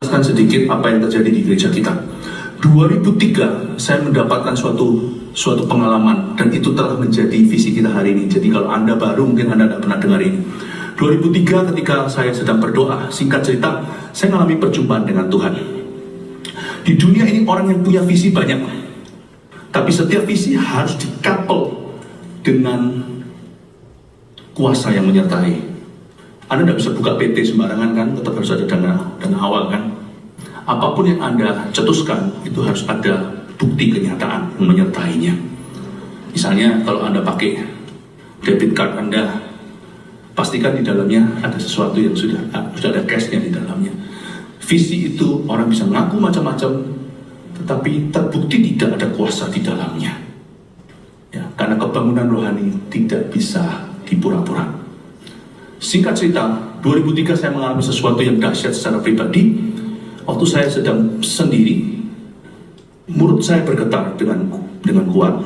sedikit apa yang terjadi di gereja kita. 2003 saya mendapatkan suatu pengalaman, dan itu telah menjadi visi kita hari ini. Jadi kalau Anda baru, mungkin Anda tidak pernah dengar ini. 2003 ketika saya sedang berdoa, singkat cerita, saya mengalami perjumpaan dengan Tuhan. Di dunia ini orang yang punya visi banyak, tapi setiap visi harus dikapel dengan kuasa yang menyertai. Anda tidak bisa buka PT sembarangan kan, tetap harus ada dana awal kan. Apapun yang Anda cetuskan, itu harus ada bukti kenyataan yang menyertainya. Misalnya kalau Anda pakai debit card Anda, pastikan di dalamnya ada sesuatu yang sudah ada cashnya di dalamnya. Visi itu orang bisa ngaku macam-macam, tetapi terbukti tidak ada kuasa di dalamnya. Ya, karena kebangunan rohani tidak bisa dipura-pura. Singkat cerita, 2003 saya mengalami sesuatu yang dahsyat secara pribadi. Waktu saya sedang sendiri, mulut saya bergetar dengan kuat.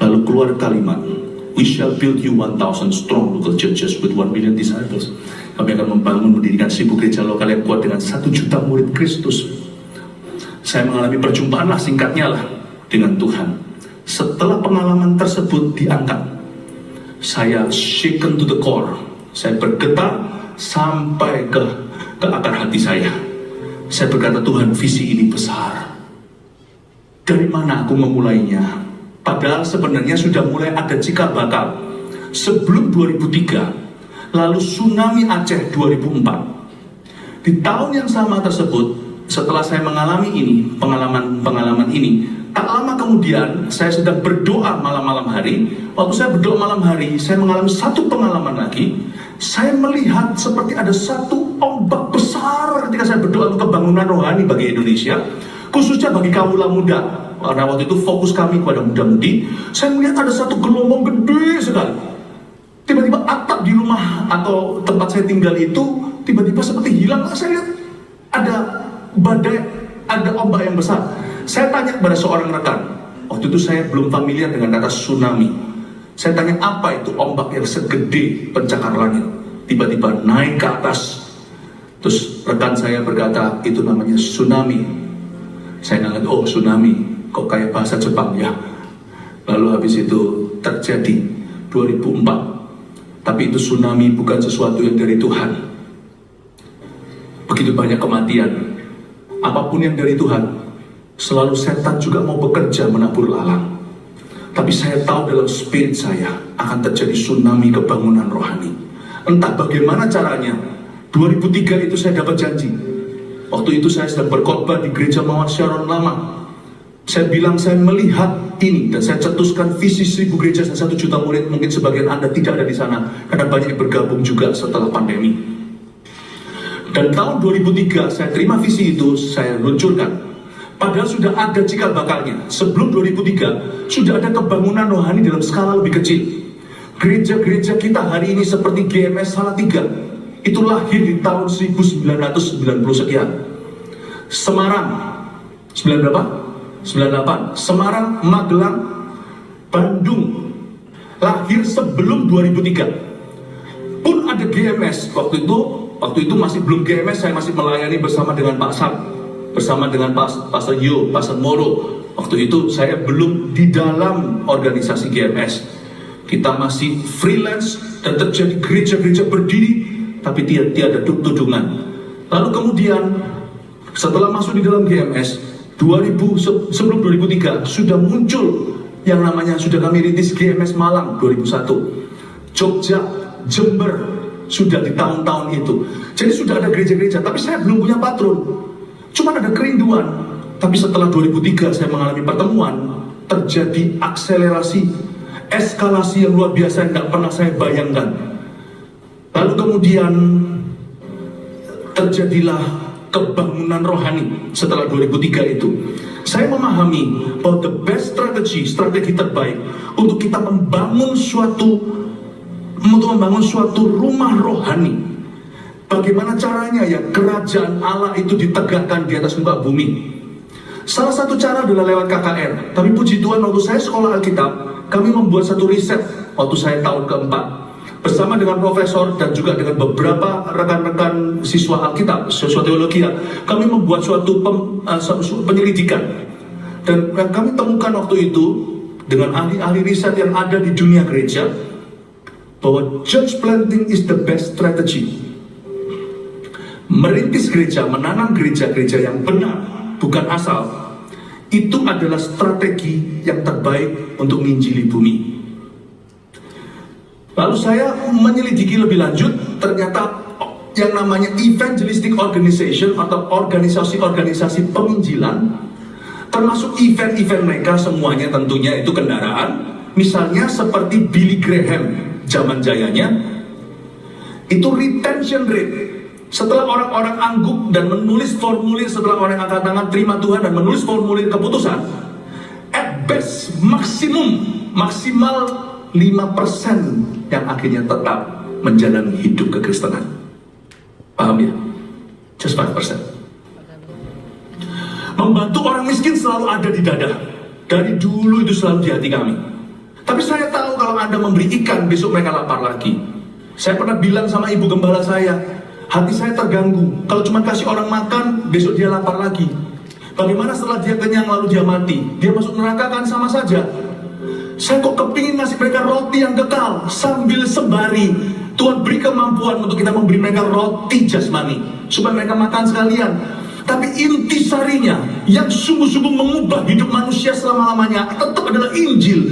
Lalu keluar kalimat, "We shall build you 1,000 strong local churches with 1 million disciples." Kami akan membangun mendirikan 1.000 gereja lokal yang kuat dengan 1 juta murid Kristus. Saya mengalami perjumpaan lah, singkatnya lah, dengan Tuhan. Setelah pengalaman tersebut diangkat, saya shaken to the core. Saya bergetar sampai ke akar hati saya. Saya berkata, Tuhan, visi ini besar. Dari mana aku memulainya? Padahal sebenarnya sudah mulai ada cikal bakal. Sebelum 2003, lalu tsunami Aceh 2004. Di tahun yang sama tersebut, setelah saya mengalami ini, pengalaman ini, tak lama kemudian saya sedang berdoa malam-malam hari. Waktu saya berdoa malam hari, saya mengalami satu pengalaman lagi. Saya melihat seperti ada satu ombak besar ketika saya berdoa untuk kebangunan rohani bagi Indonesia, khususnya bagi kaula muda. Karena waktu itu fokus kami kepada muda-mudi. Saya melihat ada satu gelombang gede sekali. Tiba-tiba atap di rumah atau tempat saya tinggal itu tiba-tiba seperti hilang. Saya lihat ada badai, ada ombak yang besar. Saya tanya kepada seorang rekan. Waktu itu saya belum familiar dengan kata tsunami. Saya tanya, apa itu ombak yang segede pencakar langit tiba-tiba naik ke atas? Terus rekan saya berkata, itu namanya tsunami. Saya nanya, oh tsunami, kok kayak bahasa Jepang ya? Lalu habis itu terjadi 2004. Tapi itu tsunami bukan sesuatu yang dari Tuhan. Begitu banyak kematian. Apapun yang dari Tuhan, selalu setan juga mau bekerja menabur lalang. Tapi saya tahu dalam spirit saya akan terjadi tsunami kebangunan rohani. Entah bagaimana caranya, 2003 itu saya dapat janji. Waktu itu saya sedang berkhotbah di gereja Mawar Sharon lama. Saya bilang saya melihat ini, dan saya cetuskan visi 1.000 gereja dan 1 juta murid. Mungkin sebagian Anda tidak ada di sana, karena banyak yang bergabung juga setelah pandemi. Dan tahun 2003 saya terima visi itu, saya luncurkan. Padahal sudah ada cikal bakalnya. Sebelum 2003, sudah ada kebangunan rohani dalam skala lebih kecil. Gereja-gereja kita hari ini seperti GMS Salatiga, itu lahir di tahun 1990 sekian. Semarang, 98. Semarang, Magelang, Bandung, lahir sebelum 2003. Pun ada GMS, waktu itu masih belum GMS, saya masih melayani bersama dengan Pak Sam, bersama dengan Pastor Yo, Pastor Moro. Waktu itu saya belum di dalam organisasi GMS. Kita masih freelance dan terjadi gereja-gereja berdiri, tapi tiada tudungan. Lalu kemudian setelah masuk di dalam GMS, sebelum 2003 sudah muncul yang namanya, sudah kami rintis GMS Malang 2001. Jogja, Jember, sudah di tahun-tahun itu. Jadi sudah ada gereja-gereja, tapi saya belum punya patron. Cuma ada kerinduan. Tapi setelah 2003 saya mengalami pertemuan, terjadi akselerasi, eskalasi yang luar biasa yang tidak pernah saya bayangkan. Lalu kemudian terjadilah kebangunan rohani setelah 2003 itu. Saya memahami bahwa the best strategi terbaik untuk kita membangun suatu rumah rohani. Bagaimana caranya ya kerajaan Allah itu ditegakkan di atas muka bumi? Salah satu cara adalah lewat KKR. Tapi puji Tuhan, waktu saya sekolah Alkitab, kami membuat satu riset waktu saya tahun keempat. bersama dengan profesor dan juga dengan beberapa rekan-rekan siswa Alkitab, siswa teologi, kami membuat suatu penyelidikan. Dan kami temukan waktu itu dengan ahli-ahli riset yang ada di dunia gereja bahwa church planting is the best strategy. Merintis gereja, menanam gereja-gereja yang benar, bukan asal, itu adalah strategi yang terbaik untuk menginjili bumi. Lalu saya menyelidiki lebih lanjut, ternyata yang namanya evangelistic organization atau organisasi-organisasi penginjilan, termasuk event-event mereka semuanya tentunya itu kendaraan, misalnya seperti Billy Graham zaman jayanya, itu retention rate. Setelah orang-orang angguk dan menulis formulir, setelah orang angkat tangan terima Tuhan dan menulis formulir keputusan, at best maksimal 5% yang akhirnya tetap menjalani hidup kekristenan. Paham ya? Just 5%. Membantu orang miskin selalu ada di dada. Dari dulu itu selalu di hati kami. Tapi saya tahu kalau Anda memberi ikan, besok mereka lapar lagi. Saya pernah bilang sama ibu gembala saya, hati saya terganggu. Kalau cuma kasih orang makan, besok dia lapar lagi. Bagaimana setelah dia kenyang lalu dia mati? Dia masuk neraka kan sama saja. Saya kok kepingin ngasih mereka roti yang kekal sambil sembari. Tuhan beri kemampuan untuk kita memberi mereka roti jasmani supaya mereka makan sekalian. Tapi intisarinya yang sungguh-sungguh mengubah hidup manusia selama-lamanya tetap adalah Injil,